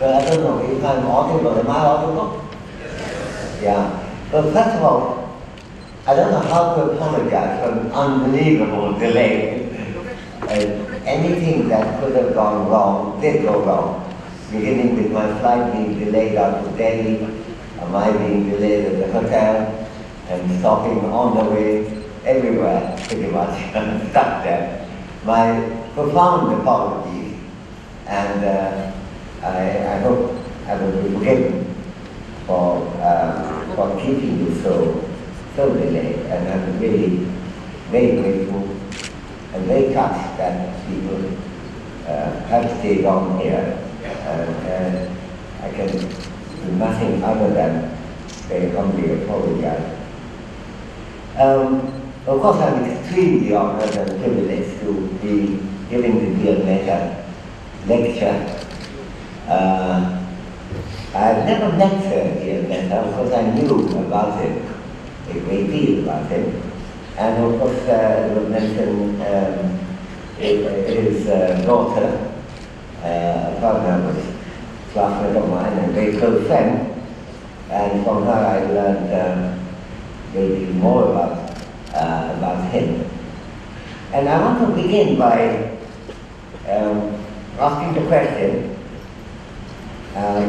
Well, I don't know if I'm audible. Am I audible? Yeah. Well, first of all, I don't know how to apologize for an unbelievable delay. Anything that could have gone wrong did go wrong, beginning with my flight being delayed out of Delhi, my being delayed at the hotel, and stopping on the way everywhere, pretty much, stuck there. My profound apologies, and I hope I will be forgiven for keeping you so delayed, and I'm really very grateful and very touched that people have stayed on here, and I can do nothing other than very humbly apologize. Of course, I'm extremely honored and privileged to be giving the dear Mehta lecture. I've never met dear Mehta, of course I knew about him, a great deal about him. And of course, it was mentioned his daughter, Farna, was a classmate of mine and a very close friend. And from her I learned a great deal more about him. And I want to begin by asking the question,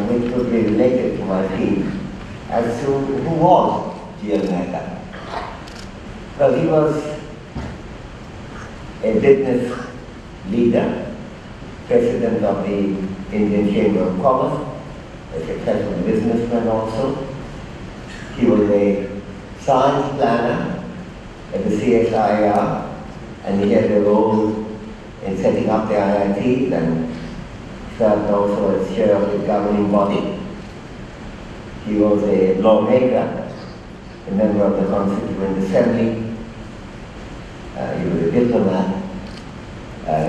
which would be related to my field, as to who was G. L. Mehta. Well, he was a business leader, president of the Indian Chamber of Commerce, a successful businessman also. He was a science planner at the CSIR, and he had a role in setting up the IITs and served also as chair of the governing body. He was a lawmaker, a member of the Constituent Assembly. He was a diplomat,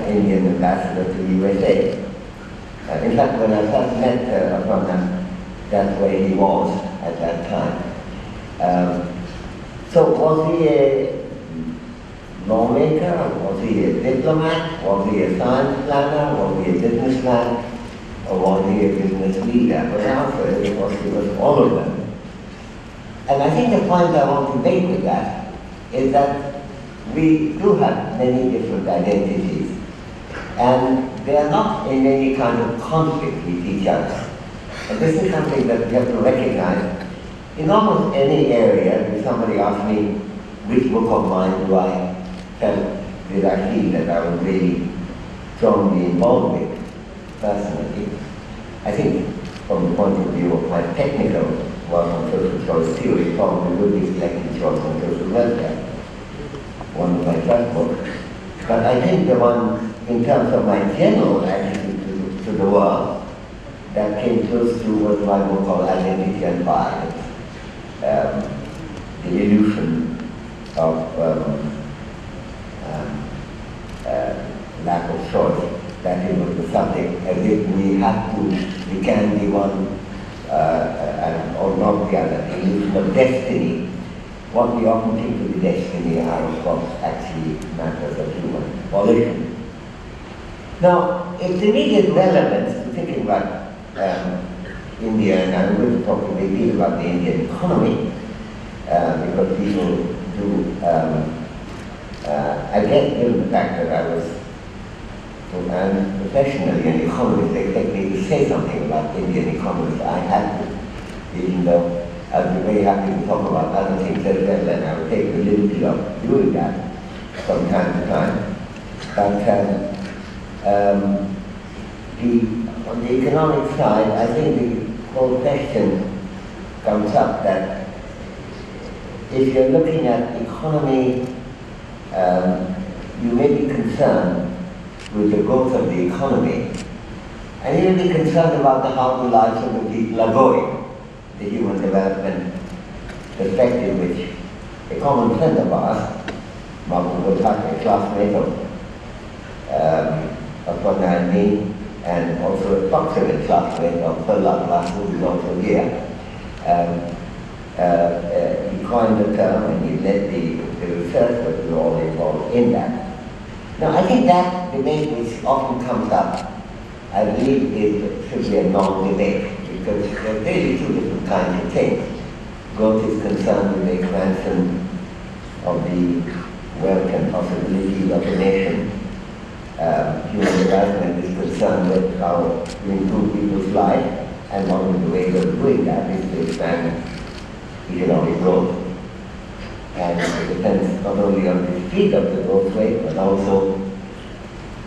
Indian ambassador to the USA. In fact, when I first met Aparna, that's where he was at that time. So was he a lawmaker? Was he a diplomat? Was he a science planner? Was he a businessman? Or was he a business leader? But the answer is, of course, he was all of them. And I think the point I want to make with that is that we do have many different identities, and they are not in any kind of conflict with each other. And this is something that we have to recognize. In almost any area, if somebody asks me which book of mine do I feel that I was really strongly involved with personally, I think from the point of view of my technical work on social choice theory, probably would be selected choice on social welfare, one of my first books. But I think the one, in terms of my general attitude to the world, that came close to was my book called Identity and Violence, the illusion of lack of choice. That it was the subject, as if we can be one or not the other, the illusion of destiny. What we often think to be destiny are, of course, actually matters of human volition. Now, its immediate relevance to thinking about India, and I'm going to talk a great deal about the Indian economy, because people do, I guess, given the fact that I was professionally an economist, they expect me to say something about Indian economists. I had to, even though I'd be very happy to talk about other things as well, and I would take the liberty of doing that from time to time. But on the economic side, I think the whole question comes up that if you're looking at economy, you may be concerned with the growth of the economy, and you may be concerned about how the lives of the people are going, the human development perspective, which a common friend of ours, Malcolm a classmate of Aparna and me, and also a approximate classmate of Prahlad, who is also here, he coined the term and he led the research that we were all involved in that. Now, I think that debate which often comes up I believe it should be a non-debate, because there are really two different kinds of things. Growth is concerned with the expansion of the wealth and possibilities of the nation. Human development is concerned with how to improve people's lives, and one of the ways of doing that is to expand economic growth. And it depends not only on the speed of the growth rate, but also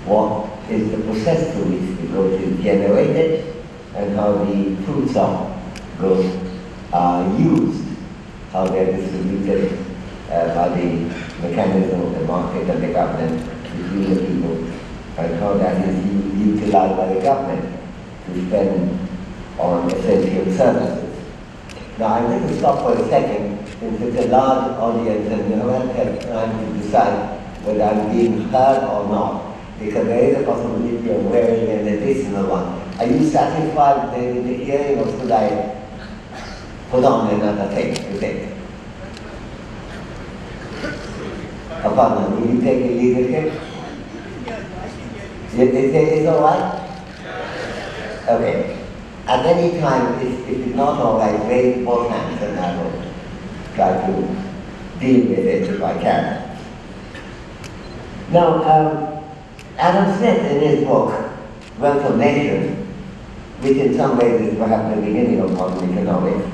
what is the process through which the growth is generated, and how the fruits of growth are used, how they are distributed by the mechanism of the market and the government between the people, and how that is utilized by the government to spend on essential services. Now I'm going to stop for a second, since it's a large audience and you haven't had time to decide whether I'm being heard or not, because there is a possibility of wearing an additional one. Are you satisfied with the hearing, or should I put on another thing to take? Aparna, will you take a leadership? It's all right? Okay. At any time, if it's not all right, raise both hands and I will try to deal with it if I can. Now, Adam Smith, in his book, Wealth of Nations, which in some ways is perhaps the beginning of modern economics,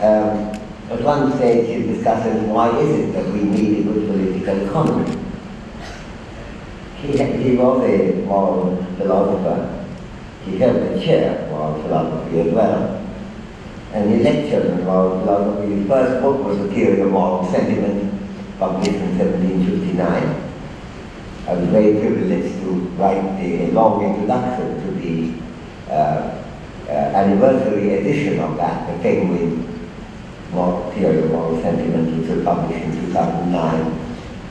at one stage he discusses why is it that we need a good political economy. He was a moral philosopher. He held a chair of moral philosophy as well. And he lectured on moral philosophy. His first book was The Theory of Moral Sentiment, published in 1759. I was very privileged to write a long introduction to the anniversary edition of that, the Penguin Theory of Moral Sentiment, which was published in 2009,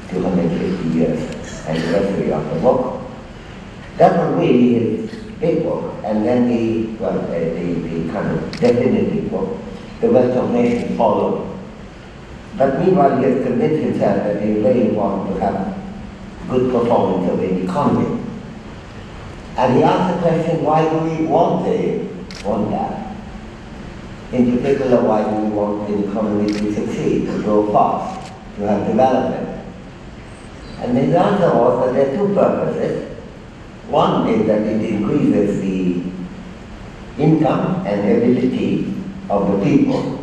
250 years anniversary of the book. That was really his big book, and then the kind of definitive book, The Wealth of Nations, followed. But meanwhile, he has convinced himself that it is very important to have good performance of the economy. And he asked the question, why do we want that? In particular, why do we want the economy to succeed, to grow fast, to have development? And his answer was that there are two purposes. One is that it increases the income and ability of the people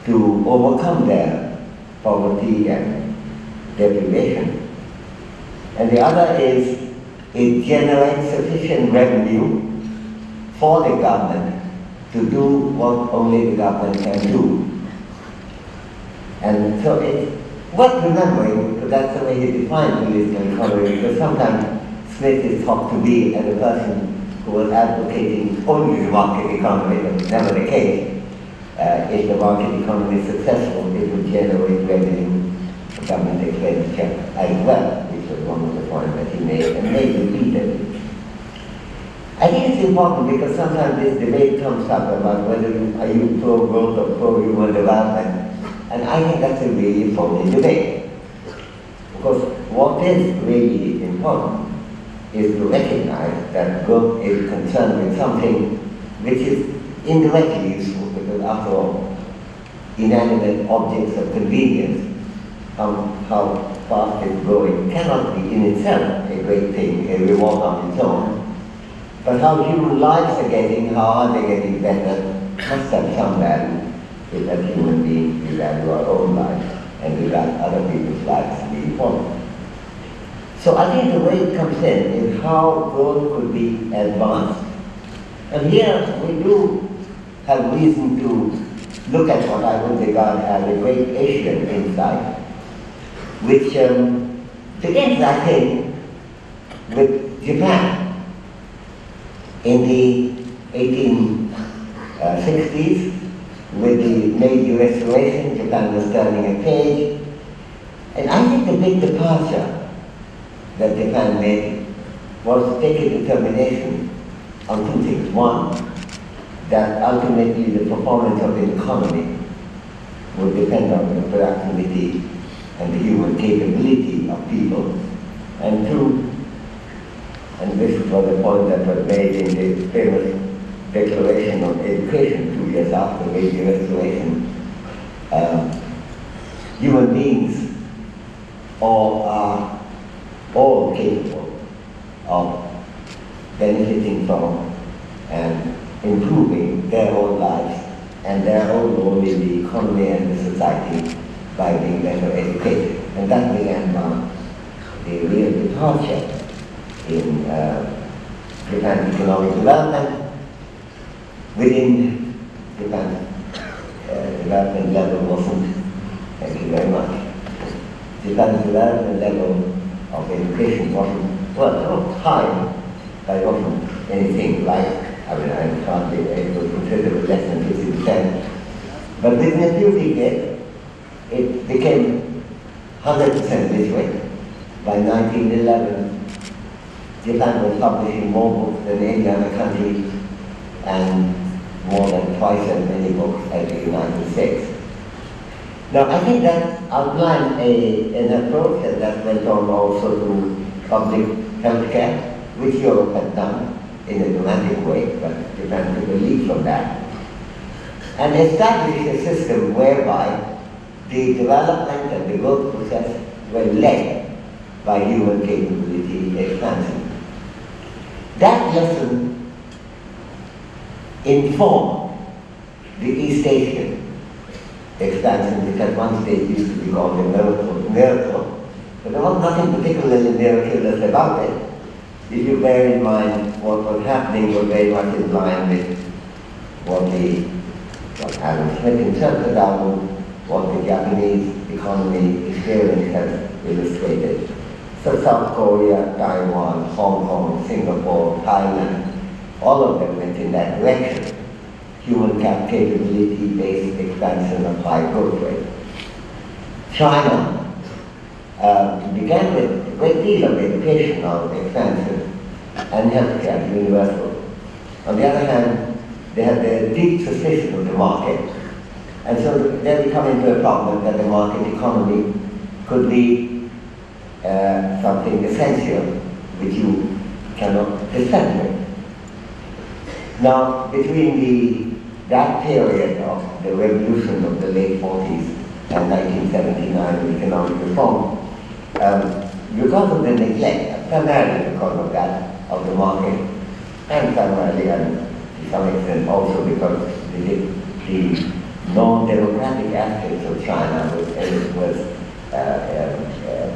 to overcome their poverty and deprivation. And the other is it generates sufficient revenue for the government to do what only the government can do. And so it's worth remembering, because that's the way he defined political economy, because sometimes Smith is thought to be as a person who was advocating only the market economy, but it's never the case. If the market economy is successful, it will generate revenue for government expenditure as well, which was one of the points that he made, and made repeatedly. I think it's important because sometimes this debate comes up about whether are you pro-growth or pro-human development, and I think that's a really phony debate. Because what is really important is to recognize that growth is concerned with something which is indirectly useful, because after all, inanimate objects of convenience, how fast it's growing, cannot be in itself a great thing, a reward on its own. But how human lives are getting, how are they getting better, must have some value. If as human beings we value our own lives and we value other people's lives to be important. So I think the way it comes in is how growth could be advanced. And here we do have reason to look at what I would regard as a great Asian insight, which begins, I think, with Japan. In the 1860s, with the Meiji Restoration, Japan was turning a page. And I think the big departure that Japan made was to take a determination on two things. One, that ultimately the performance of the economy would depend on the productivity and the human capability of people. And two, and this was a point that was made in the famous Declaration on Education 2 years after the Restoration, human beings are all capable of benefiting from and improving their own lives and their own role in the economy and the society by being better educated. And that began the real departure in Japan's economic development. Within Japan's development level wasn't, thank you very much, Japan's development level of education wasn't, well, not high, but it wasn't anything like, I mean, I can't be able to consider it less than 50%. But within a few decades, it became 100% literate. By 1911, Japan was publishing more books than any other country and more than twice as many books as the United States. Now, I think that outlined an approach, and that went on also to public health care, which Europe had done in a dramatic way, but Japan took a lead from that, and established a system whereby the development and the growth process were led by human capability expansion. That lesson informed the East Asian expansion, which at one stage used to be called a miracle. But there was nothing particularly miraculous about it. If you bear in mind what was happening was very much in line with what Adam Smith himself had done, what the Japanese economy experience has illustrated. So South Korea, Taiwan, Hong Kong, Singapore, Thailand, all of them went in that direction. Human capability-based expansion of high growth rate. China began with a great deal of educational expansion and healthcare, universal. On the other hand, they had the deep suspicion of the market, and so then we come into a problem that the market economy could be something essential which you cannot dispense with. Now, between that period of the revolution of the late 40s and 1979 economic reform, because of the neglect, primarily because of that, of the market, and primarily and to some extent also because the non-democratic aspects of China was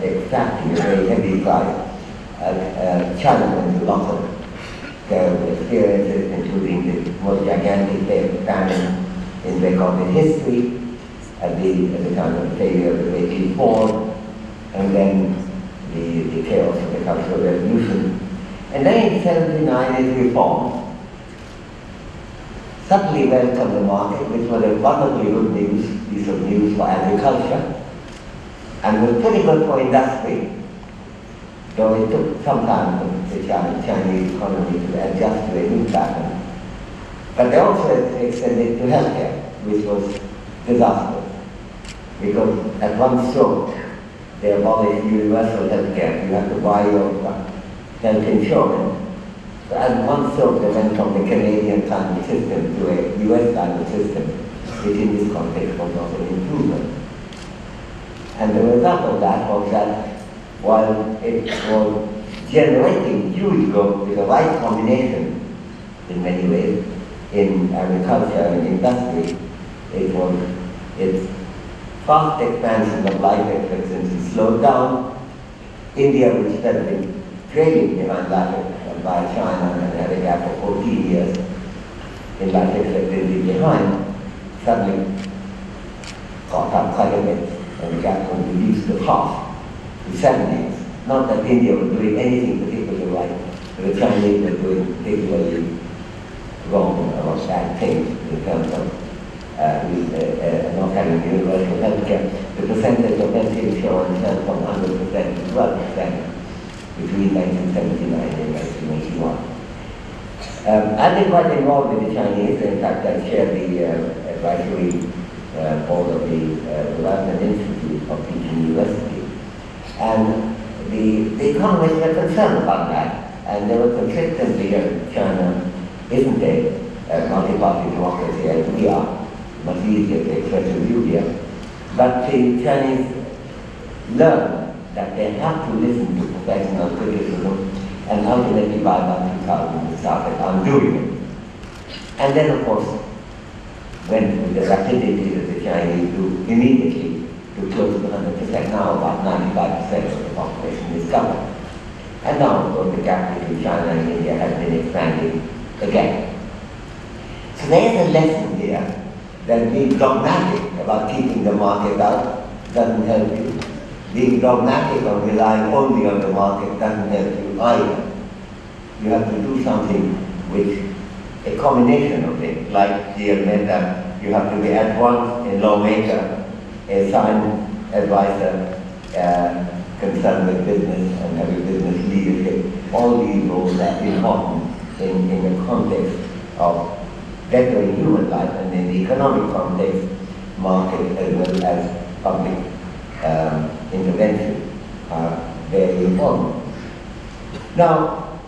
extracting a very heavy price. China went through lots of terrible experiences, including the most gigantic famine in recorded history at the time of the failure of the Beijing Ford, and then the chaos of the Cultural Revolution. And then in 1979 it reformed, suddenly welcomed the market, which was a wonderfully good piece of news for agriculture, and was pretty good for industry, though it took some time for the Chinese economy to adjust to a new pattern. But they also extended to healthcare, which was disastrous, because at one stroke they abolished universal healthcare. You have to buy your health insurance. So at one stroke they went from the Canadian kind of system to a US kind of system, which in this context was not an improvement. And the result of that was that while it was generating huge growth with the right combination in many ways in agriculture and industry, its fast expansion of life expectancy slowed down. India, which had been trailing behind by China and had a gap of 14 years in life expectancy behind, suddenly caught up quite a bit, and the gap was reduced to half, to 7 years. Not that India was doing anything particularly right, but the Chinese were doing particularly wrong or bad things in terms of not having universal healthcare. The percentage of health insurance fell from 100% to 12% between 1979 and 1981. I've been quite involved with the Chinese. In fact, I chaired the advisory board of the Development Institute of Peking University. And the economists were concerned about that. And they were consistently in China isn't a multi-party democracy as we are, much easier to express a view here. But the Chinese learned that they have to listen to professional criticism, and ultimately by about 2000 they started undoing it. And then of course went with the rapidity of the Chinese do immediately to close to 100%. Now about 95% of the population is covered. And now of course the gap between China and India has been expanding again. So there's a lesson here that being dogmatic about keeping the market out doesn't help you. Being dogmatic or relying only on the market doesn't help you either. You have to do something which a combination of things, like the Mehta, you have to be at once a lawmaker, a science advisor, concerned with business and having business leadership. All these roles are important in the context of bettering human life, and in the economic context, market as well as public intervention are very important. Now,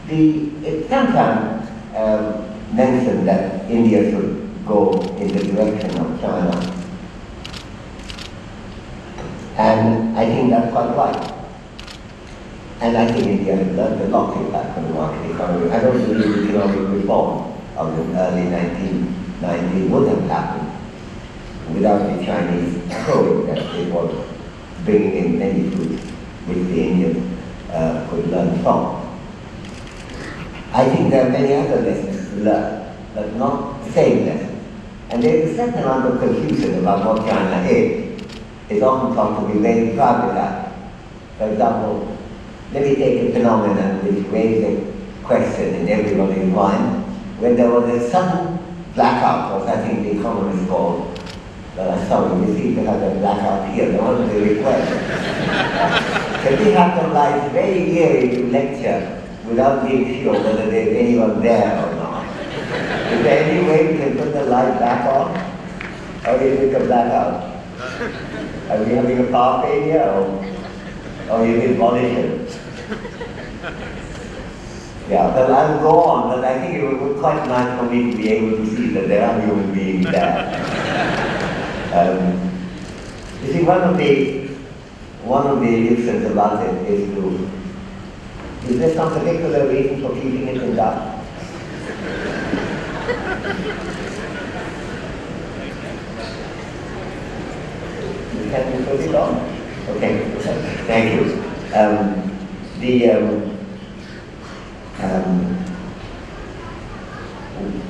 it's sometimes mentioned that India should go in the direction of China, and I think that's quite right. And I think India has learned a lot in that from the market economy. I don't believe economic reform of the early 1990s would have happened without the Chinese showing that it was bringing in many fruits which the Indians could learn from. I think there are many other lessons to learn, but not the same lessons. And there is a certain amount of confusion about what China is. It's often thought to be very privatized. For example, let me take a phenomenon which raised a question in everybody's mind. When there was a sudden blackout, or I think the economists called, sorry, we seem to have a blackout here, there wasn't a request. So we have to rise very eerie to lecture without being sure whether there's anyone there or not. Is there any way we can put the light back on? Or is it a blackout? Are we having a power failure or is it volition? Yeah, but I'll go on, but I think it would be quite nice for me to be able to see that there are human beings there. You see, one of the illusions about it is there some particular reason for keeping it in dark? Can you put it on? Okay, thank you.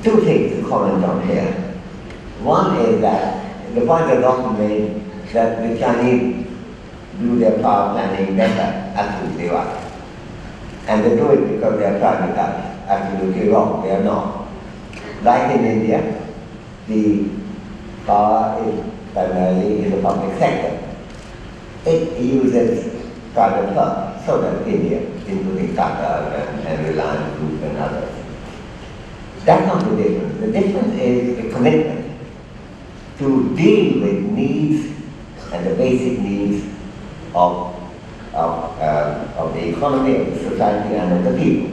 Two things to comment on here. One is that the point that Dr. made that the Chinese do their power planning better, absolutely right. And they do it because they are privatized, absolutely wrong, they are not. Like in India, the power is primarily in the public sector. It uses private firms, so that India, including Tata and Reliance Group and others. That's not the difference. The difference is a commitment to deal with needs and the basic needs of the economy, of the society, and of the people.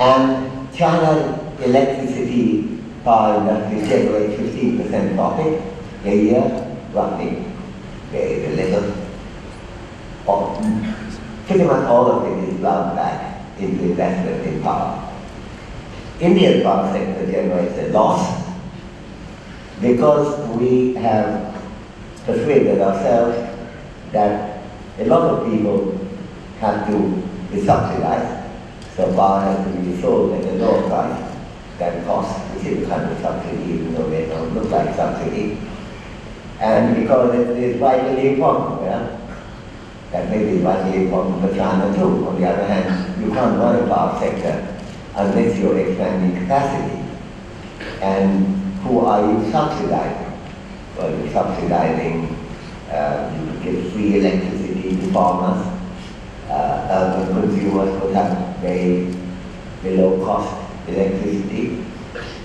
And China's electricity power industry generates 15% profit a year, roughly. There is a little, pretty much all of it is plowed back into investment in power. India's power sector generates a loss because we have persuaded ourselves that a lot of people have to be subsidized, so power has to be sold at a lower price than cost, which is a kind of subsidy, even though they don't look like subsidy. And because it is vitally important, yeah? That may be vitally important for China too. On the other hand, you can't run a power sector unless you're expanding capacity. And who are you subsidizing? Well, you're subsidizing, you give free electricity to farmers, urban consumers would have very below cost electricity,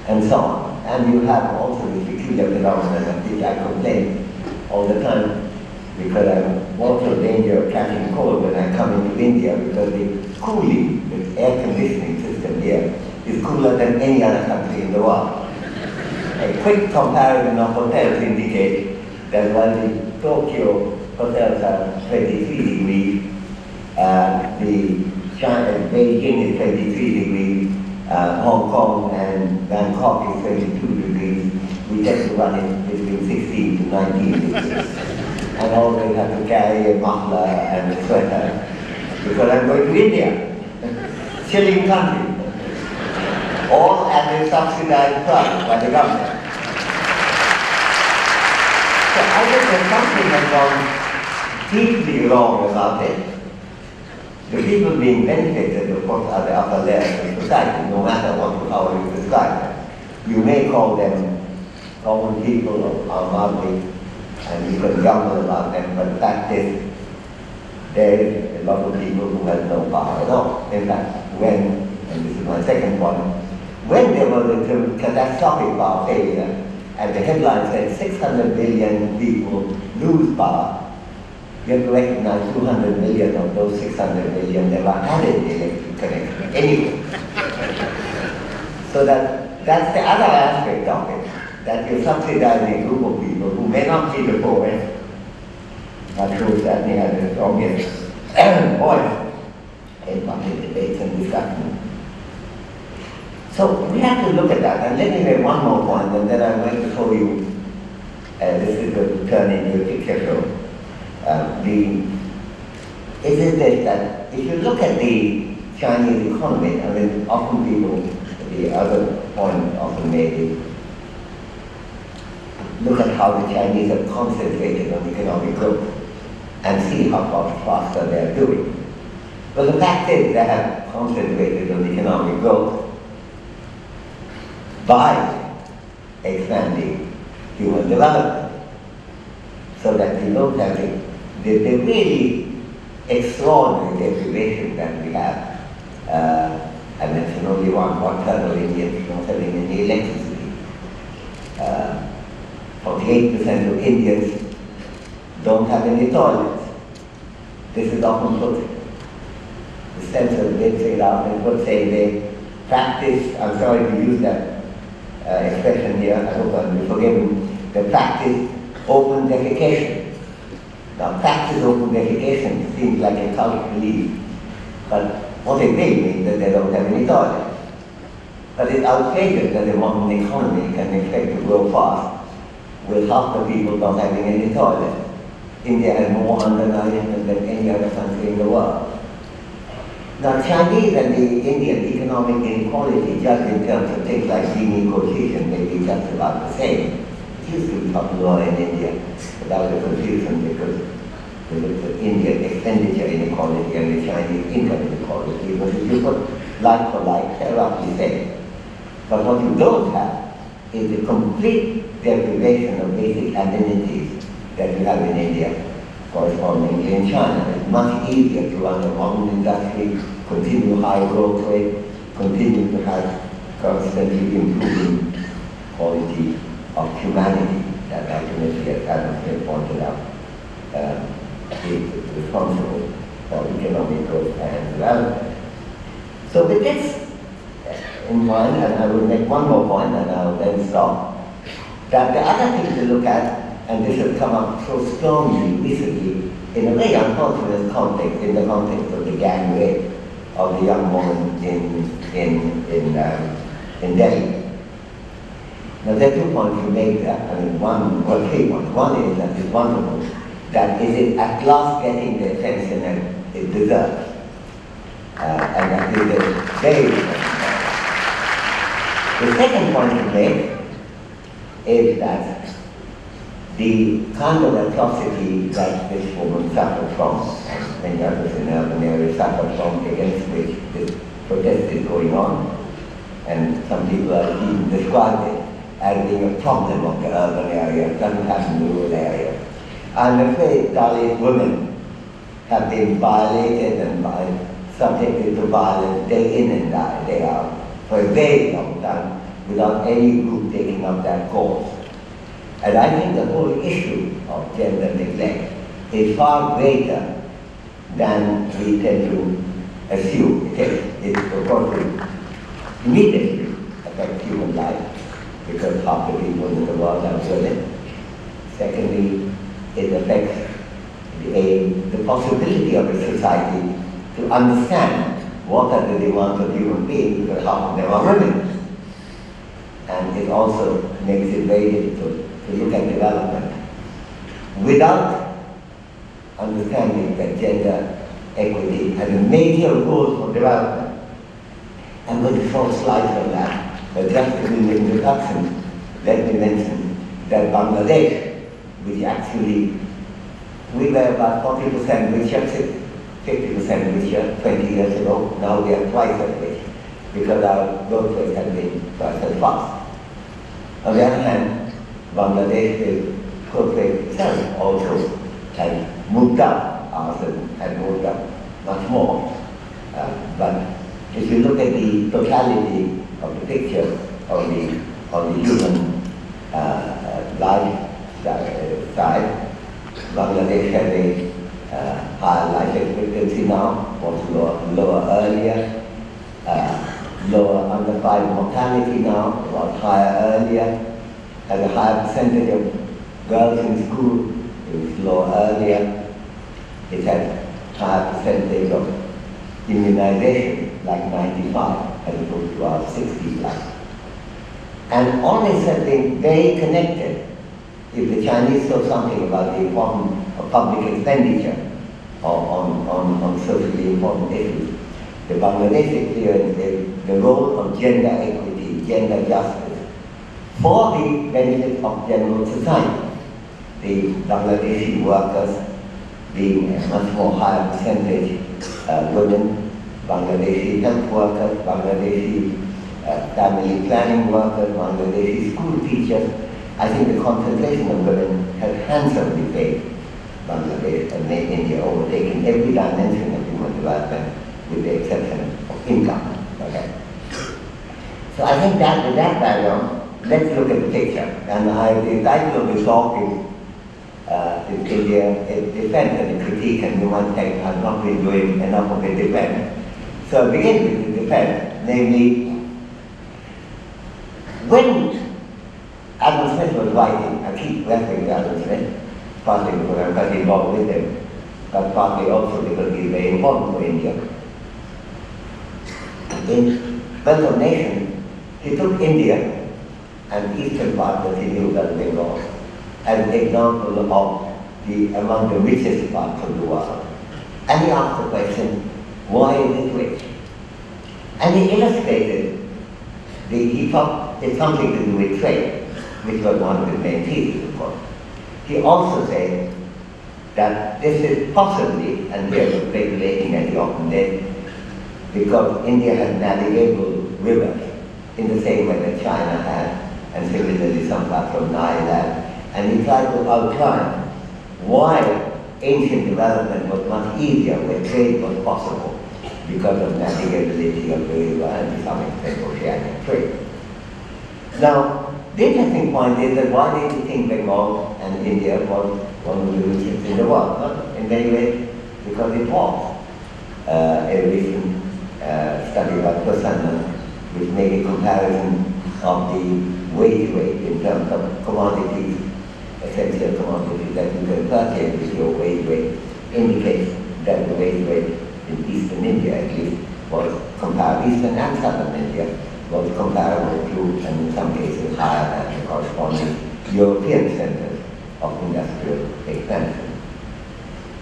and so on. And you have also this peculiar phenomenon of which I complain all the time, because I'm also in danger of catching cold when I come into India because the cooling, the air conditioning system here is cooler than any other country in the world. A quick comparison of hotels indicates that while the Tokyo hotels are 23 degrees, the China, Beijing is 23 degrees, Hong Kong and Bangkok is 22 degrees. We tend to run it between 16 to 19 degrees. And always have to carry a muffler and a sweater because I'm going to India, chilling country, all at a subsidized price by the government. So I think that something has gone deeply wrong about it. The people being benefited, of course, are the upper layers of society, no matter how you describe them. You may call them common people or Amartya, and you can grumble about them, but the fact is, there is a lot of people who have no power at all. In fact, when, and this is my second point, when there was a catastrophic power failure, and the headline said 600 million people lose power, you have to recognize 200 million of those 600 million never had an electric connection anyway. So that's the other aspect of it, that you're subsidizing a group of people who may not be the poorest, but who certainly have the strongest voice in public debates and discussion. So we have to look at that, and let me make one more point, and then I'm going to show you, this is going to turn into a picture show. It is this, that if you look at the Chinese economy, I mean, often people, the other point often made is, look at how the Chinese have concentrated on economic growth and see how much faster they are doing. But the fact is they have concentrated on economic growth by expanding human development, so that you don't have the really extraordinary deprivation that we have. I mentioned only one third of Indians not having any electricity. 48% of Indians don't have any toilets. This is often put, the census did say it out, and would say they practice, I'm sorry to use that expression here, I hope I'll be forgiven, they practice open defecation. Now, practice open defecation seems like a cult belief, but what it may mean that they don't have any toilets. But it's outrageous that a modern economy can expect to grow fast with half the people not having any toilets. India has more undernourishment than any other country in the world. Now, Chinese and the Indian economic inequality, just in terms of things like Gini coefficient, may be just about the same. It used to be popular in India without a confusion because we looked at Indian expenditure inequality and the Chinese income inequality. But if you put like for like, they're roughly the same. But what you don't have is the complete deprivation of basic amenities that you have in India, correspondingly in China. It's much easier to run a modern industry, continue high growth rate, continue to have constantly improving quality of humanity that ultimately, as Adam Smith pointed out, is responsible for economic growth and development. So with this in mind, and I will make one more point and I'll then stop, that the other thing to look at, and this has come up so strongly recently, in a very unfortunate context, in the context of the gang rape of the young woman in Delhi. Now there are 2 points you make there. I mean, three points. One is that it's wonderful that it is at last getting the attention that it deserves. And that is a very important point. The second point to make is that the kind of atrocity that this woman suffered from, and many others in urban areas suffered from, against which this protest is going on, and some people have even described it as being a problem of the urban area, doesn't happen in the rural area. I'm afraid Dalit women have been violated and subjected to violence day in and day out for a very long time without any group taking up that cause. And I think the whole issue of gender neglect is far greater than we tend to assume. It of course will immediately affect human life because half the people in the world are women. Secondly, it affects the possibility of a society to understand what are the demands of human beings because half of them are women. And it also makes it very difficult to look at development without understanding that gender equity has a major role for development. I'm going to throw a slide on that, but just in the introduction, let me mention that Bangladesh, which actually, we were about 40% richer, 50% richer 20 years ago. Now we are twice as rich because our growth rate has been twice as fast. On the other hand, Bangladesh's growth rate itself also has moved up, ours has moved up much more. But if you look at the totality of the picture of the human life side, Bangladesh has a higher life expectancy now, was lower earlier, lower under 5 mortality now, was higher earlier, has a higher percentage of girls in school, it was lower earlier, it has higher percentage of immunization, like 95, as opposed to our 60 plus. And all this has been very connected. If the Chinese saw something about the importance of public expenditure on socially important issues, the Bangladesh experienced the role of gender equity, gender justice, for the benefit of general society. The Bangladeshi workers being a much more higher percentage women, Bangladeshi health workers, Bangladeshi family planning workers, Bangladeshi school teachers. I think the concentration of women has handsomely paid Bangladesh and made India overtaking every dimension of human development with the exception of income. Okay? So I think that with that background, let's look at the picture. And the title of the talk is India, a defense and a critique, and you might think I've not been doing enough of the defense. So I begin with the defense, namely, when Adam Smith was writing, I keep referring to Adam Smith, partly because I'm quite involved with him, but partly also because he's very important for India. In Wealth of Nations, he took India and the eastern part that he knew that Bengal as an example of among the richest parts of the world. And he asked the question, why is it rich? And he illustrated, he thought it's something to do with trade, which was one of his main theses, of course. He also said that this is possibly, and here we're speculating as he often did, because India has navigable rivers in the same way that China has, and similarly some parts of Nile have. And he tried to outline why ancient development was much easier where trade was possible because of navigability of the river and to some extent oceanic trade. Now, the interesting point is that why did he think Bengal and India was one of the richest in the world? Well, in many ways, because it was. A recent study by Prasanna, which made a comparison of the wage rate in terms of commodities, essential commodities that you can purchase with your wage rate, indicates that the wage rate in eastern India at least was comparable, eastern and southern India was comparable to, and in some cases higher than the corresponding European centers of industrial expansion.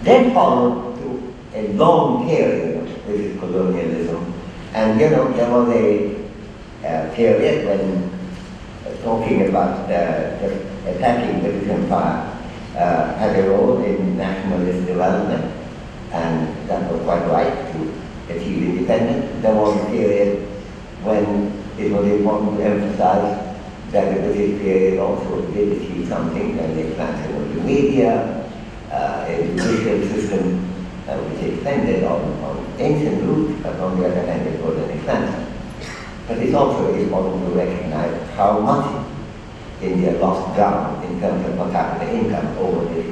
Then followed to a long period of British colonialism, and there was a period when talking about just attacking British Empire had a role in nationalist development, and that was quite right to achieve independence. There was a period when it was important to emphasize that the British period also did achieve something, and the expansion of the media, a judicial system which extended on ancient roots, but on the other hand it was an expansion. But it's also important to recognize how much India lost ground in terms of per capita income over the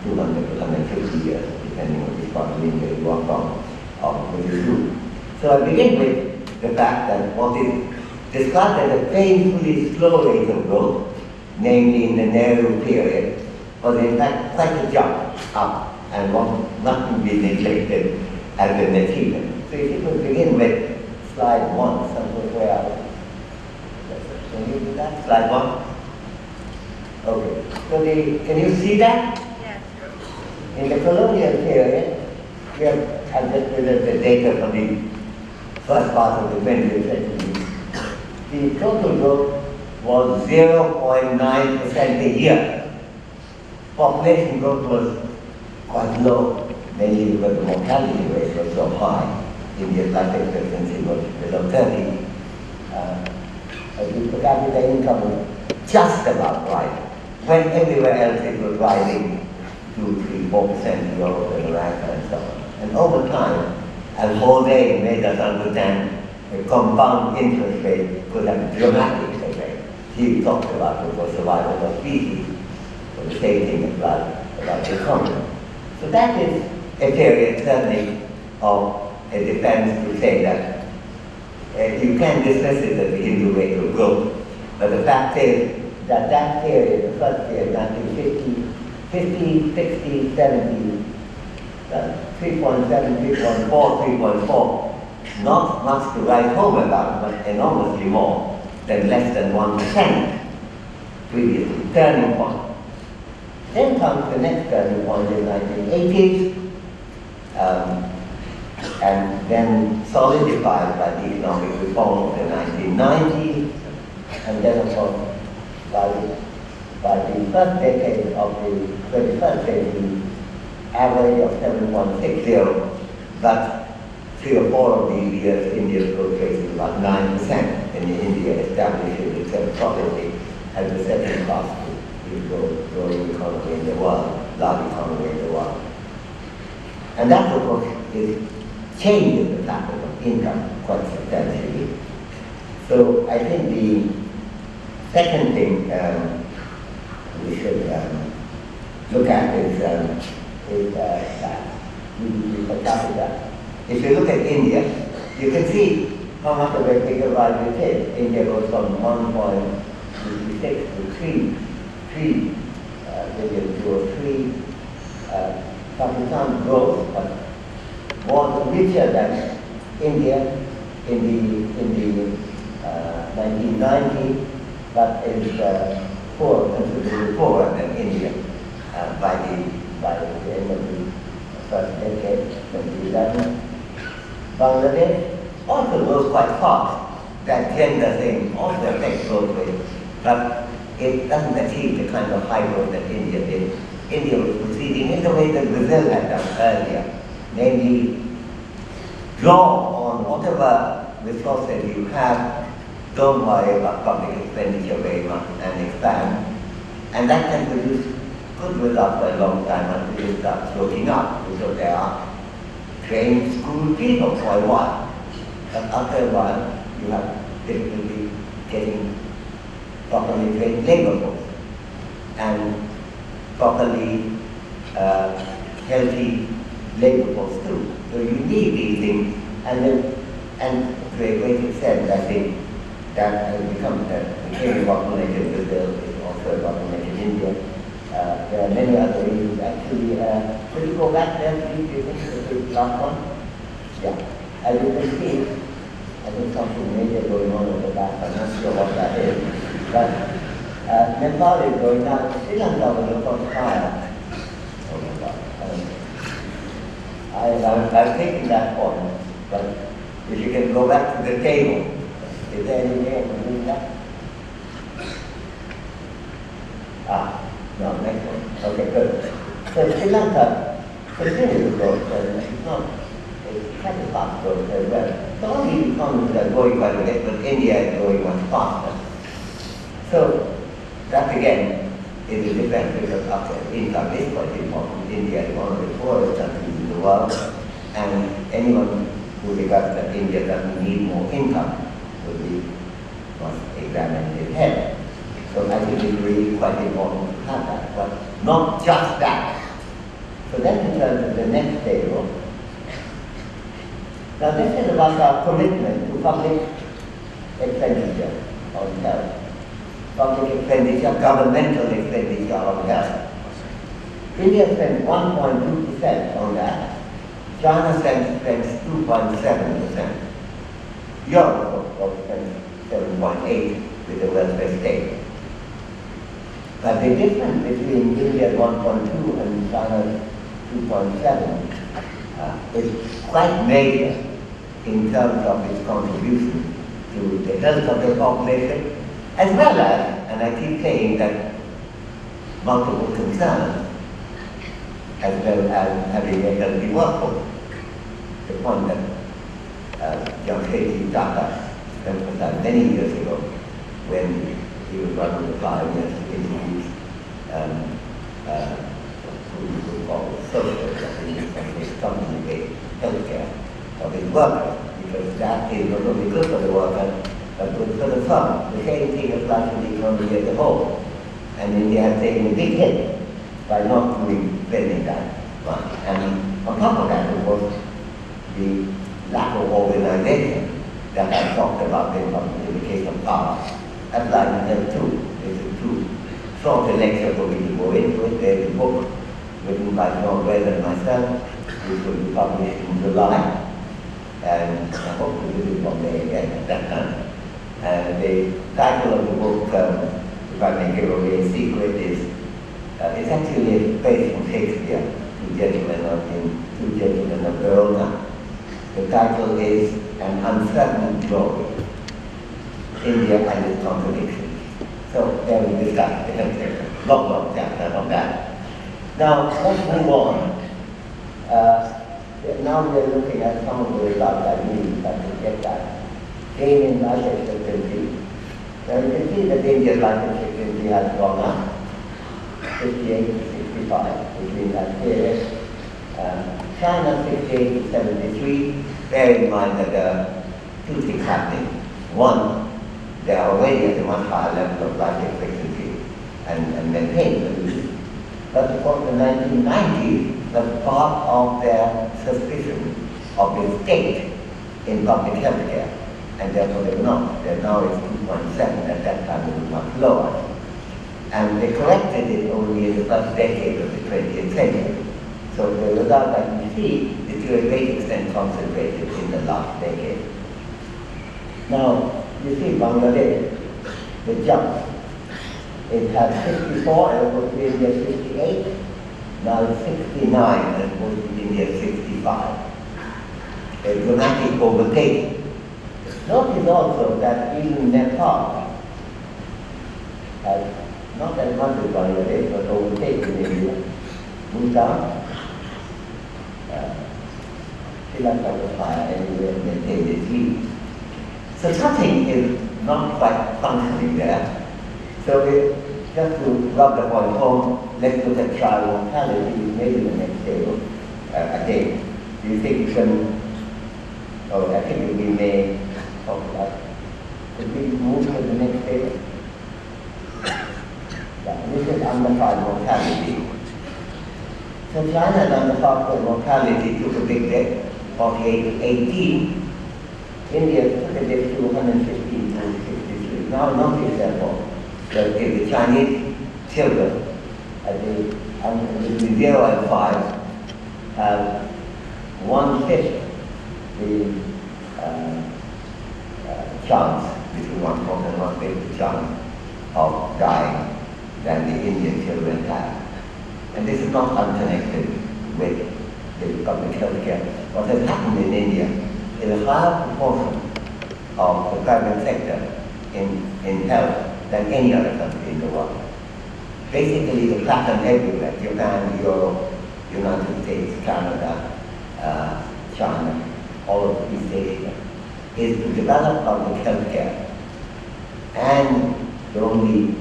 200 to 150 years, depending on the economy in the work of the issue. So I begin with the fact that what is described as a painfully slow rate of growth, namely in the Nehru period, was in fact quite a jump up and not to be neglected as an achievement. So if you could begin with slide 1, somewhere where can you do that? Slide 1? Okay. So can you see that? Yes. In the colonial period, we have just presented the data for the first part of the 20th century. The total growth was 0.9% a year. Population growth was quite low, mainly because the mortality rate was so high. India's life expectancy was below 30. The per capita income was just about right, when everywhere else it was rising 2-3-4%, Europe and America and so on. And over time, as Holiday made us understand, a compound interest rate could have a dramatic effect. He talked about it for survival of species, but the same thing applies about the economy. So that is a period certainly of a defense to say that you can dismiss it as the Hindu rate of growth, but the fact is that that period, the first period, 1950, 50, 60, 70, 3.7, 3.4, 3.4, not much to write home about, but enormously more than less than 1% previously, turning point. Then comes the next turning point in the 1980s, and then solidified by the economic reform of the 1990s, and then of course by the first decade of the 21st century, average of 7.60, but 3 or 4 of these years India's growth rate is about 9%, and India establishes itself solidly as the second fastest growing economy in the world, large economy in the world. And that of course is changes the pattern of income quite substantially. So I think the second thing we should look at is GDP per capita. If you look at India, you can see how much of a bigger rise it is. India goes from 1.56 to 3 billion to 3. Pakistan grows, but was richer than India in the 1990s, but is considerably poorer than India by the end of the first decade, 2011. Bangladesh also grows quite fast. That gender thing also affects growth rate, but it doesn't achieve the kind of high growth that India did. India was proceeding in the way that Brazil had done earlier, namely draw on whatever resources you have, don't worry about public expenditure very much, and expand. And that can produce good results for a long time until you start looking up, because there are trained school people for a while. But after a while, you have difficulty getting properly trained labor force and properly healthy labor force too. So you need these things, and to a great extent, I think that has become became a bottleneck in Brazil, is also a bottleneck in India. There are many other reasons actually. Could you go back there, please? Do you think the last one? Yeah. As you can see, I think something major going on at the back. I'm not sure what that is, but Nepal is going down. Sri Lanka was of course higher. Oh my God. I've taken that point, but if you can go back to the table, is there any way of doing that? No, next one. Okay, good. So Sri Lanka continues to grow, it's not, it's kind of fast growth as well. So all these economies are growing quite a bit, but India is growing much faster. So that again is a difference, because after income is quite important. India is one of the poorest countries in the world, and anyone who regards that India doesn't need more income must examine his head. So I think it's really quite important to have that, but not just that. So then we turn to the next table. Now this is about our commitment to public expenditure on health. Public expenditure, governmental expenditure on health. India spends 1.2% on that. China spends 2.7%. Europe, of course, spends 7.8% with the welfare state. But the difference between India's 1.2 and China's 2.7 is quite major in terms of its contribution to the health of the population, as well as, and I keep saying that, multiple concerns, as well as having a healthy workforce. The point that Jamshedji Tata emphasized many years ago when he was one of the pioneers to introduce what we would call social company-based healthcare of his workers, because that is not only good for the worker, but good for the firm. The same thing applies to the economy as a whole. And India has taken a big hit by not spending that much. And on top of that, of course, the lack of organization that I talked about in the case of power applies to them too. There's a too short a lecture for me to go into it. There's a book written by Nobel and myself, which will be published in July. And I hope to visit Bombay again at that time. And the title of the book, if I may give away a secret, is it's actually a page from Shakespeare, Two Gentlemen of Verona. The title is An Uncertain Glory, India and its Contradictions. So there we discuss the healthcare. Long chapter on that. Now let's move on. Now we are looking at some of the results I need to get that. Gain in life expectancy. Now you can see that India's life expectancy has gone up, 58 to 65, which means that period. China 68 to 73. Bear in mind that there are two things happening. One, they are already at a much higher level of life expectancy and maintain it. But of course, the 1990s was part of their suspicion of the state in public health care. And therefore they were not. Now it's 2.7, at that time it was much lower. And they corrected it only in the first decade of the 20th century. So the result that we see is to a great extent concentrated in the last decade. Now, you see Bangladesh, the jump. It had 54 as opposed to India 58. Now it's 69 as opposed to India 65. A dramatic overtaking. Notice also that even Nepal has not as much as Bangladesh, but overtaken India. Bhutan, Sri Lanka was higher anyway and maintained its lead. So something is not quite functioning there. So just to rub the point home, let's look at child mortality, maybe the next table. Again, do you think you can, I think we may talk about, could we move to the next table? Yeah, this is undefined mortality. So China's undefined mortality took a big dip, 48 to 18. India took a dip to 115 to 63. Now notice therefore that the Chinese children between 0 and 5 have 1/5 the chance, between 1/4 and 1/5 the chance of dying than the Indian children have. And this is not unconnected with the public health care. What has happened in India is a higher proportion of the private sector in health than any other country in the world. Basically, the pattern everywhere, Japan, Europe, United States, Canada, China, all of East Asia, is to develop public health care. And the only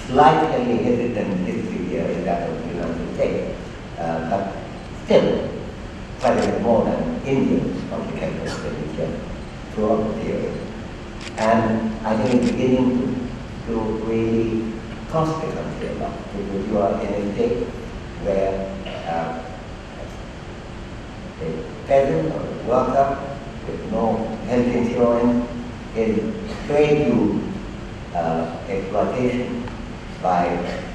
slightly hesitant history here is that of the United States, but still quite a bit more than Indian public health expenditure throughout the period. And I think it's beginning to really cost the country a lot, because you are in a state where peasant or a worker with no health insurance is prey to exploitation by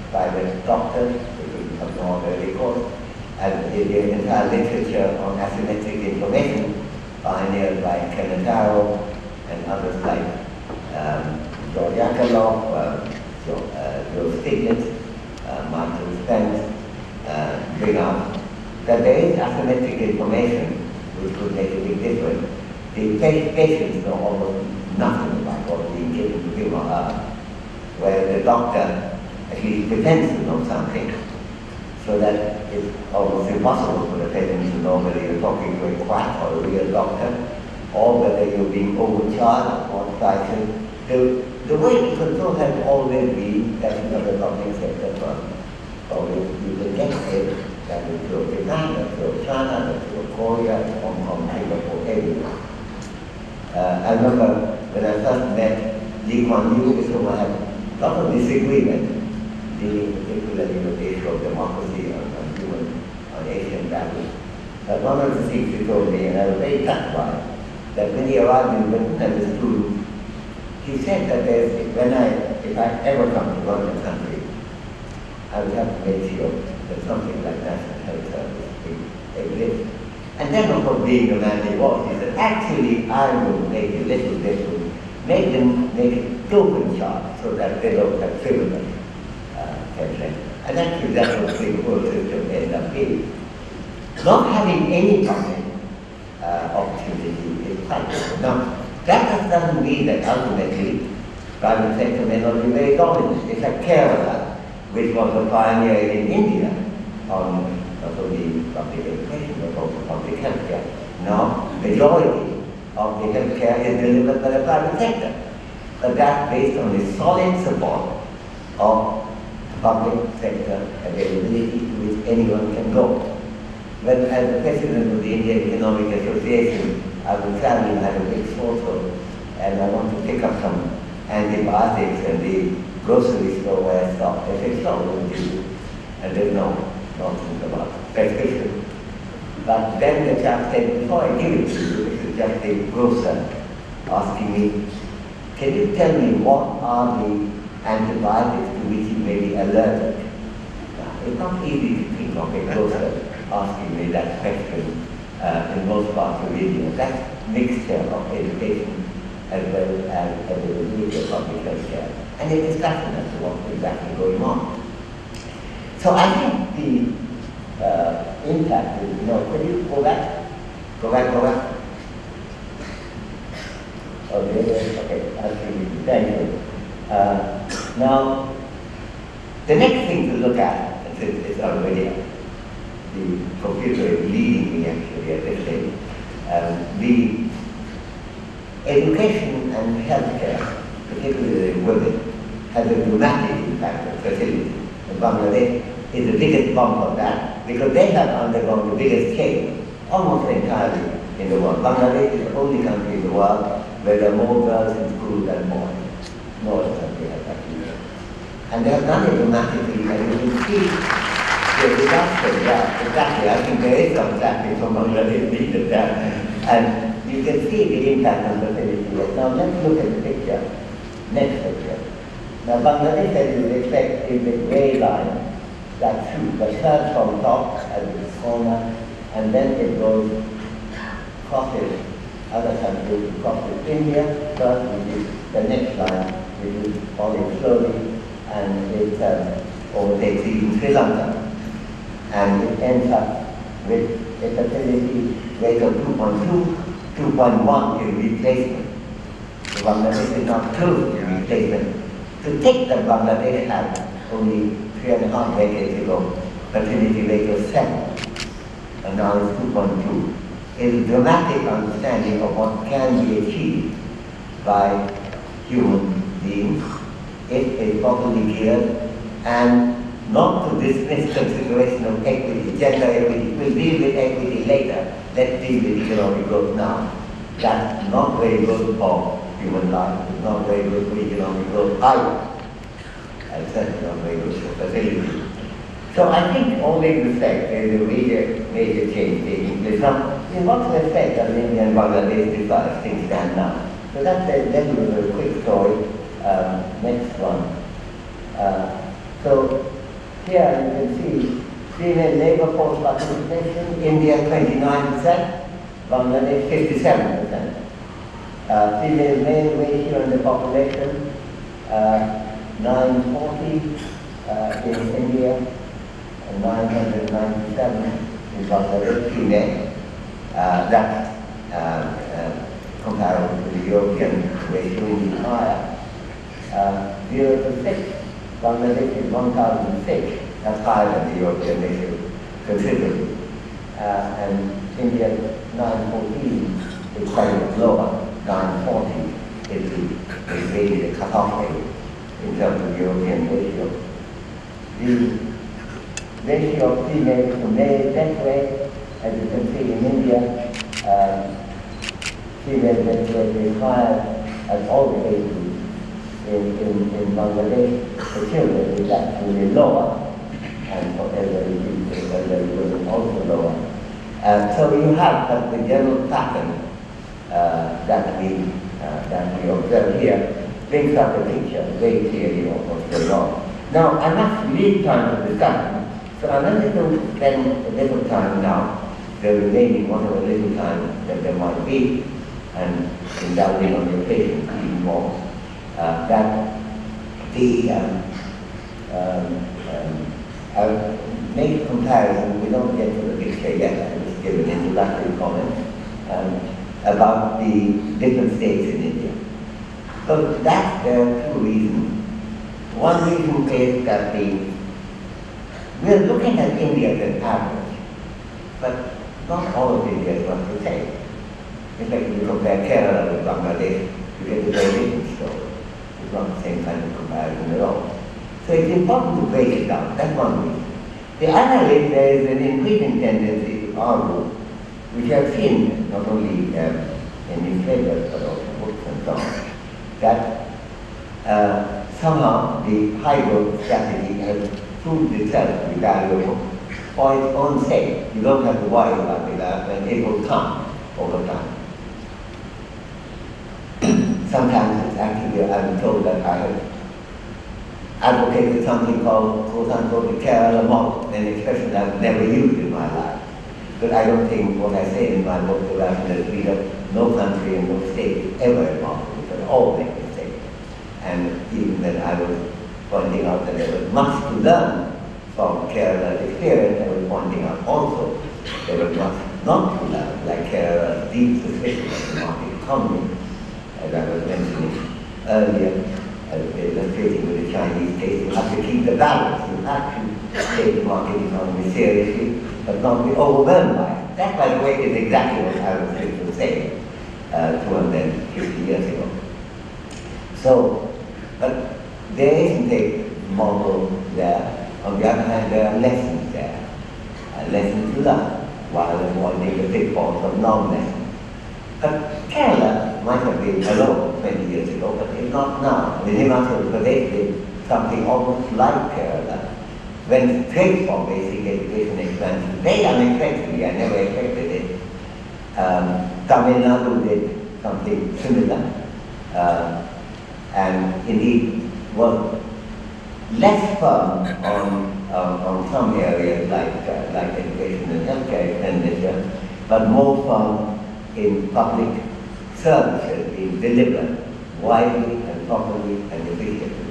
private doctors, which we have no early course, and the entire literature on asymmetric information pioneered by Kenataro and others like George Akerlof, Joe Stiglitz, Michael Spence, bring out that there is asymmetric information which could make a big difference. The patients know almost nothing about what's being given to him or her, where the doctor at least pretends to know something, so that it's almost impossible for the patient to know whether you're talking to a quack or a real doctor, or whether you're being overcharged or prices. The way to control has always been that you know the public sector first. Always you can get it, that is through Japan, that's through China, that's through Korea, Hong Kong, Singapore, everywhere. I remember when I first met Lee Kuan Yew, with whom I had a lot of disagreement, dealing particularly with the issue of democracy on Asian values. But one of the things he told me, and I was very touched by it, that when he arrived in Britain as a student, he said that if I ever come to run the country, I would have to make sure that something like National Health Service exists. And then, of course, being the man he was, he said, actually, I will make a little difference, make it token charge so that they don't have frivolous pension. And actually, that's what the whole system ended up being. Not having any public opportunity is quite different. Now, that doesn't mean that ultimately private sector may not be very dominant. It's like Kerala, which was a pioneer in India on not only public education but also public health care. Now, majority of the health care is delivered by the private sector. But that's based on the solid support of public sector availability to which anyone can go. When, as the president of the Indian Economic Association, I was traveling, I had a big sore throat, and I want to pick up some antibiotics in the grocery store where I stopped. They said, "Sure, we'll give you." And there's no nonsense about prescription. But then the chap said, "Before I give it to you," this is just a grocer asking me, "Can you tell me what are the antibiotics to which you may be allergic?" Now, it's not easy to think of a grocer asking me that question in most parts of India. That mixture of education as well as availability of public health care, and a discussion as to what's exactly going on. So I think the impact is, could you go back? Go back. Okay, I'll see you. Thank you. Now, the next thing to look at, it's already the computer is leading me actually at this stage. The education and healthcare, particularly in women, has a dramatic impact on fertility. And Bangladesh is the biggest bump of that because they have undergone the biggest change almost entirely in the world. Bangladesh is the only country in the world where there are more girls in school than boys. No other country has that either. And they have done it dramatically, and you can see the reduction, yeah, exactly. I think there is some traffic from Bangladesh needed there. And you can see the impact on fertility. Now let's look at the picture. Next picture. Now Bangladesh, as you would expect, is a grey line that starts from top as the corner, and then it goes crosses other countries, crosses India first, which is the next line, which is falling slowly, and it overtakes even Sri Lanka. And it ends up with a fertility rate of 2.2, 2.1 is replacement. So Bangladesh is not close to replacement. To take that Bangladesh had only 3.5 decades ago, fertility rate of 7, and now it's 2.2. It's a dramatic understanding of what can be achieved by human beings if it's properly geared, and not to dismiss consideration of equity, gender equity. We'll deal with equity later. Let's deal with economic growth now. That's not very good for human life. It's not very good for economic growth either. And certainly not very good for fertility. So I think all these respects, there is a major change taking place. Now, in what respect does India and Bangladesh differ as things stand now? So that's a very quick story. Next one. So here you can see female labor force participation, India 29%, Bangladesh 57%. Female male ratio in the population, 940 in India, and 997 in Bangladesh female. That's comparable to the European ratio, which is higher. 0 to 6, Bangladesh is 1006, that's higher than the European ratio considerably. And India 914 is quite a bit lower, 940 is really the cutoff rate in terms of European ratio. The ratio of female to male death rate, as you can see in India, female death rate is higher as all the age groups. In Bangladesh, for children is actually lower, and for elderly women also lower. So you have the general pattern that we observe here brings up a picture very clearly of what's going on. Now, I must leave time for discussion, so I'm going to spend a little time now, the remaining whatever little time that there might be, and indulging on your patience even more. That the I'll make a comparison, we don't get to the picture yet, I just give an introductory comment about the different states in India. So there are two reasons. One reason is that we're looking at India as an average, but not all of India is what we say. In fact, if you compare Kerala with Bangladesh, you get a very different story. It's not the same kind of comparison at all. So it's important to break it down. That's one reason. The other is there is an increasing tendency to argue, which I've seen not only in newspapers but also books and so on, that somehow the high growth strategy has proved itself to be valuable for its own sake. You don't have to worry about it, and it will come over time. Sometimes it's actually, I'm told that I have advocated something called, quote-unquote, the Kerala model, an expression I've never used in my life. But I don't think what I say in my book will actually that no country and no state is ever a model. We can all make mistakes. And even then I was pointing out that there was much to learn from Kerala's experience. I was pointing out also there was much not to learn, like Kerala's deep suspicion of the market economy, as I was mentioning earlier, illustrating with the Chinese case. You have to keep the balance. You have to take the market economy seriously, but not be overwhelmed by it. That, by the way, is exactly what I was thinking of saying 250 years ago. So, but there isn't a model there. On the other hand, there are lessons there, lessons to learn, while avoiding the pitfalls of non-lessons. But Kerala might have been alone 20 years ago, but it's not now. The Himachal Pradesh did something almost like Kerala. When straight for basic education expansion, very unexpectedly, I never expected it. Tamil Nadu did something similar, and indeed was less firm on some areas like education and healthcare expenditure, but more firm in public services being delivered widely and properly and efficiently.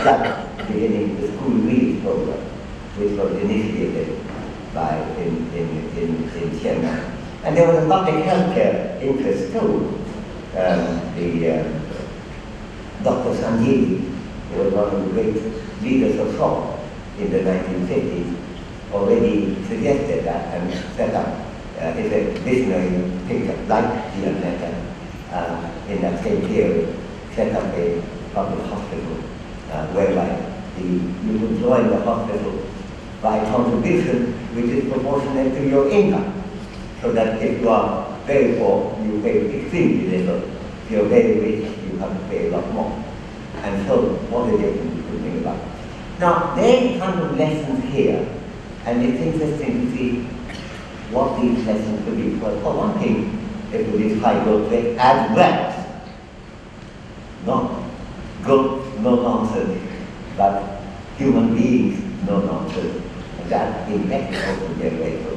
Like beginning the school reading program, which was initiated by in Chennai. And there was a public healthcare interest too. Dr. Sanjeevi, who was one of the great leaders of thought in the 1950s, already suggested that and set up is a visionary thinker like Ian Letter in that same period, set up a public hospital whereby you could join the hospital by contribution which is proportionate to your income. So that if you are very poor, you pay extremely little. If you are very rich, you have to pay a lot more. And so, what a difference you could think about. Now, there are kind of lessons here, and it's interesting to see what these lessons could be. Well, for one thing, it would be high growth rate as well. Not growth, no nonsense, but human beings, no nonsense. And that impact also generates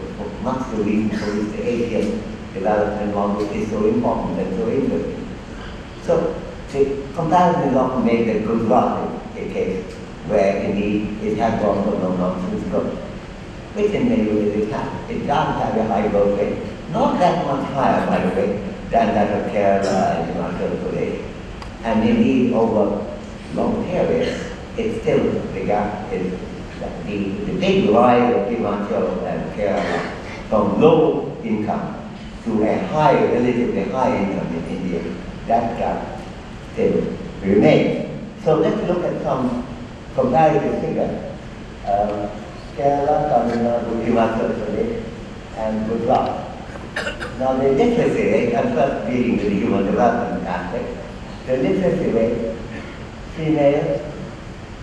much the reason for which the Asian development model is so important and so interesting. So the comparison is often made that Gujarat is a case where indeed it has gone for no nonsense growth, which in many ways it has. It does have a high growth rate, not that much higher, by the way, than that of Kerala and Himachal Pradesh. And indeed, over long periods, it's still the gap is that the big rise of Himachal and Kerala from low income to a high, relatively high income in India, that gap still remains. So let's look at some comparative figures. Kerala, Tamil Nadu, Himachal Pradesh, and Gujarat. Now the literacy rate, I'm first dealing with the human development aspect. The literacy rate, female,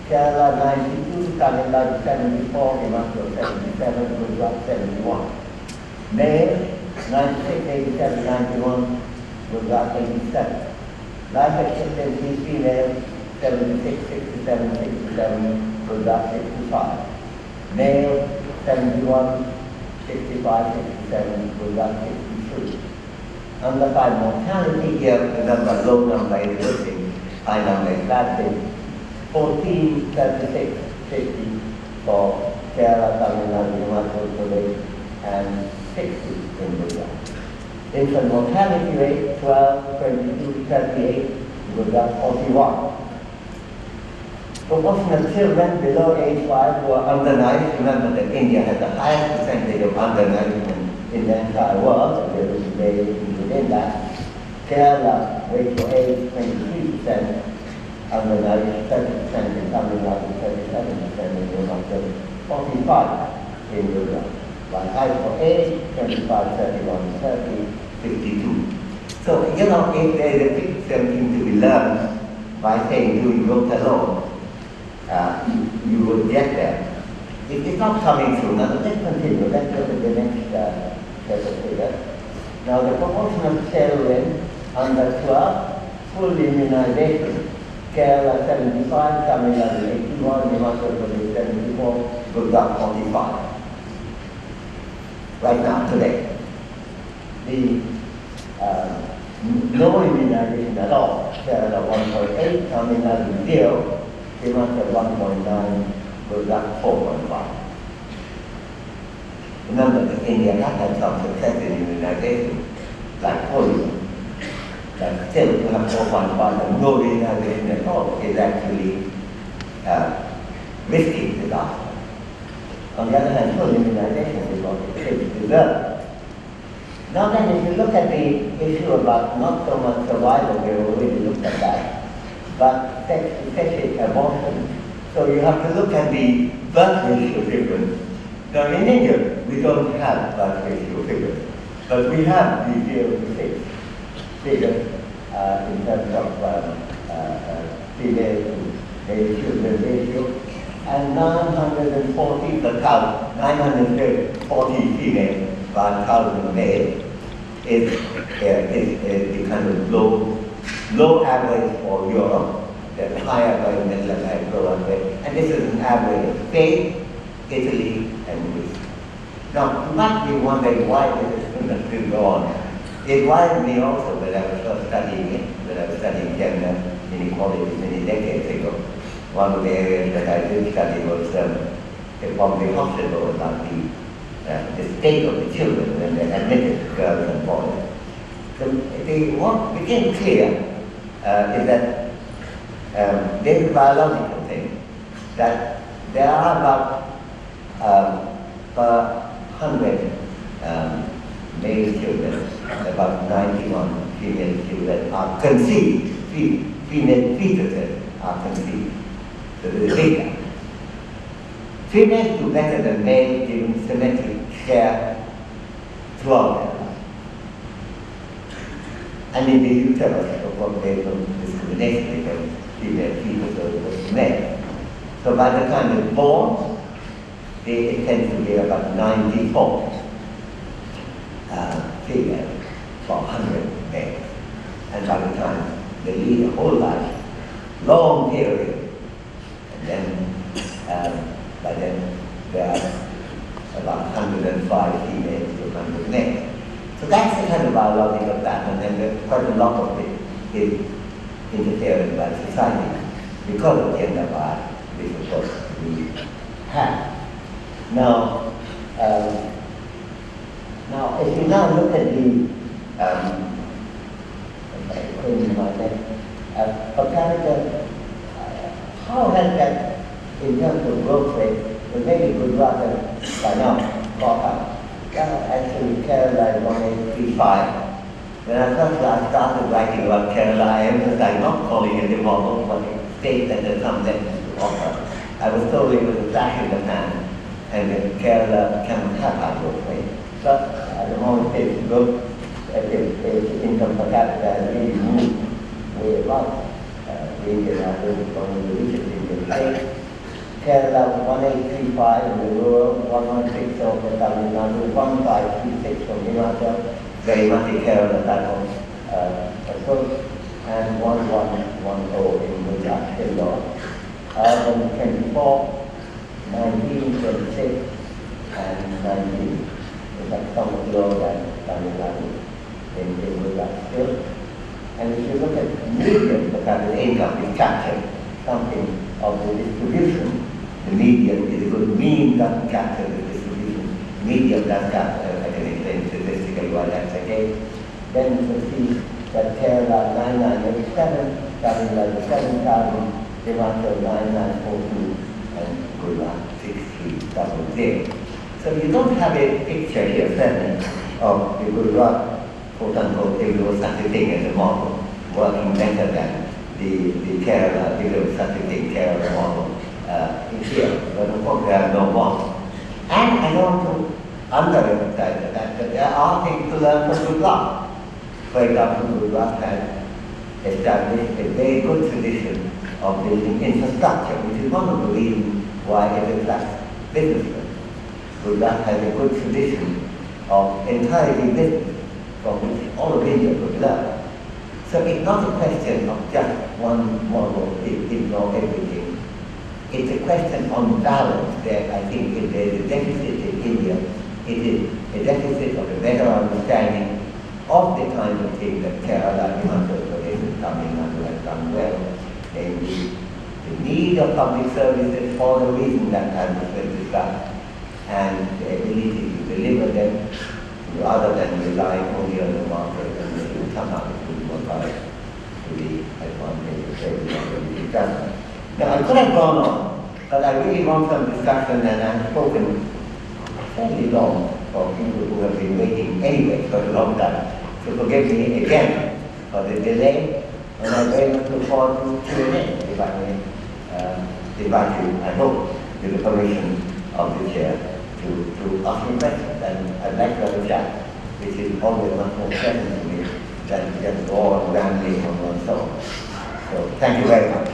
Kerala 92, Tamil Nadu 74, Himachal 77, Gujarat 71. Male, 96, 87, 91, Gujarat 87. Life expectancy, female, 76, 67, 67, Gujarat 65. Male, 71, 65, 67, Gujarat 63. Under 5 mortality here, the number, low number is working, high number is lasting. 14, 36, 50 for Kerala, Tamil Nadu, Himachal Pradesh, and 60 in Gujarat. Infant mortality rate, 12, 22, 38, Gujarat 41. Proportion of children below age 5 who are undernourished. Remember that India has the highest percentage of undernourishment in the entire world, and there is variation within that. Kerala, ratio age 23%, undernourished 30% in Tamil Nadu, 37% in Himachal, 45 in Gujarat. While height for age, 25, 31, 30, 52. So, you know, if there is a big something to be learned by saying doing growth alone, you will get there. It's not coming through. Now let's continue. Let's look at the next set of figures. Now the proportion of children under 12, full immunization. Kerala 75, Tamil Nadu 81, Himachal Pradesh 74, Gujarat 45. Right now, today. The no immunization at all. Kerala 1.8, Tamil Nadu 0, Himachal 1.9, Gujarat 4.5. Remember that India has had some success in immunization, like polio. But still, to have 4.5 and no immunization at all is actually risky disaster. On the other hand, full immunization is what the kids deserve. Now then, if you look at the issue about not so much survival, we already looked at that, but sexual abortion. So you have to look at the birth ratio figures. Now in India, we don't have birth ratio figures, but we have the 0 to 6 figures in terms of female to male children ratio, and 940 per thousand, 940 female per 1,000 male is the kind of low average for Europe, the higher by middle and lower average, and this is an average of Spain, Italy, and Greece. Now, you might be wondering why this is going to still go on. It worried me also when I was first studying it, when I was studying gender inequality many decades ago. One of the areas that I did study was at Bombay Hospital about the state of the children when they admitted girls and boys. So what became clear is that there is a biological thing, that there are about per 100 male children, about 91 female children are conceived, female fetuses are conceived. So there is a big gap. Females do better than males given symmetric share throughout their life. And in the uterus, of course, there is no discrimination against female fetuses versus male. So by the time they're born, it tends to be about 94. figure for 100 days. And by the time they lead a whole life, long period, and then by then there are about 105 females to 100 males. So that's the kind of biological pattern, and quite a lot of it is interfered by society because of gender bias, which of course we have. Now, if you now look at the per capita, how has that, in terms of growth rate, the maybe Gujarat by now caught up. Actually, Kerala is 1835. When I first started writing about Kerala, I emphasized not calling it a model, but a state that has some lessons to offer. I was told it was a flash in the pan, and that Kerala cannot have high growth rate. But at the moment, its growth, its income per capita has really moved way above. The Indian average is one of the richest Indian states. Kerala 1835 in the rural, 116 for Tamil Nadu, 1536 for Himachal, very much a Kerala type of approach, and 1110 in Gujarat, Indore. Urban 24, 19, 26, and 19. In fact, somewhat lower than Tamil Nadu in Gujarat still. And if you look at median per capita income, it captures something of the distribution. The median is a good mean, doesn't capture the distribution. Median does capture, I can explain statistically why that's the case. Then you can see that Kerala 9987, Tamil Nadu 7000, Himachal 9942, and Gujarat 6300. So you don't have a picture here, certainly, of the Gujarat, quote-unquote, if there was such a thing as a model, working better than the Kerala, if there was such a thing, Kerala model here. But of course there are no models. And I want to underemphasize the fact that there are things to learn from Gujarat. For example, Gujarat has established a very good tradition of building infrastructure, which is one of the reasons why it attracts businessmen. Gujarat has a good tradition of encouraging business, from which all of India could learn. So it's not a question of just one model, ignore everything. It's a question on balance that I think if there is a deficit in India, it is a deficit of a better understanding of the kind of thing that Kerala, Himachal Pradesh, and Tamil Nadu has done well, namely the need of public services for the reason that I was discussed, and the ability to deliver them rather than relying only on the market and somehow it will work out to the advantage of everyone discussion. Now I could have gone on, but I really want some discussion, and I've spoken fairly long for people who have been waiting anyway for a long time. So forgive me again for the delay, and I very much look forward to Q&A if I may invite you, I hope, with the permission of the chair, to ask me questions. And I'd like to have a chat, which is always much more pleasant to me than just go on rambling on one's own. So thank you very much.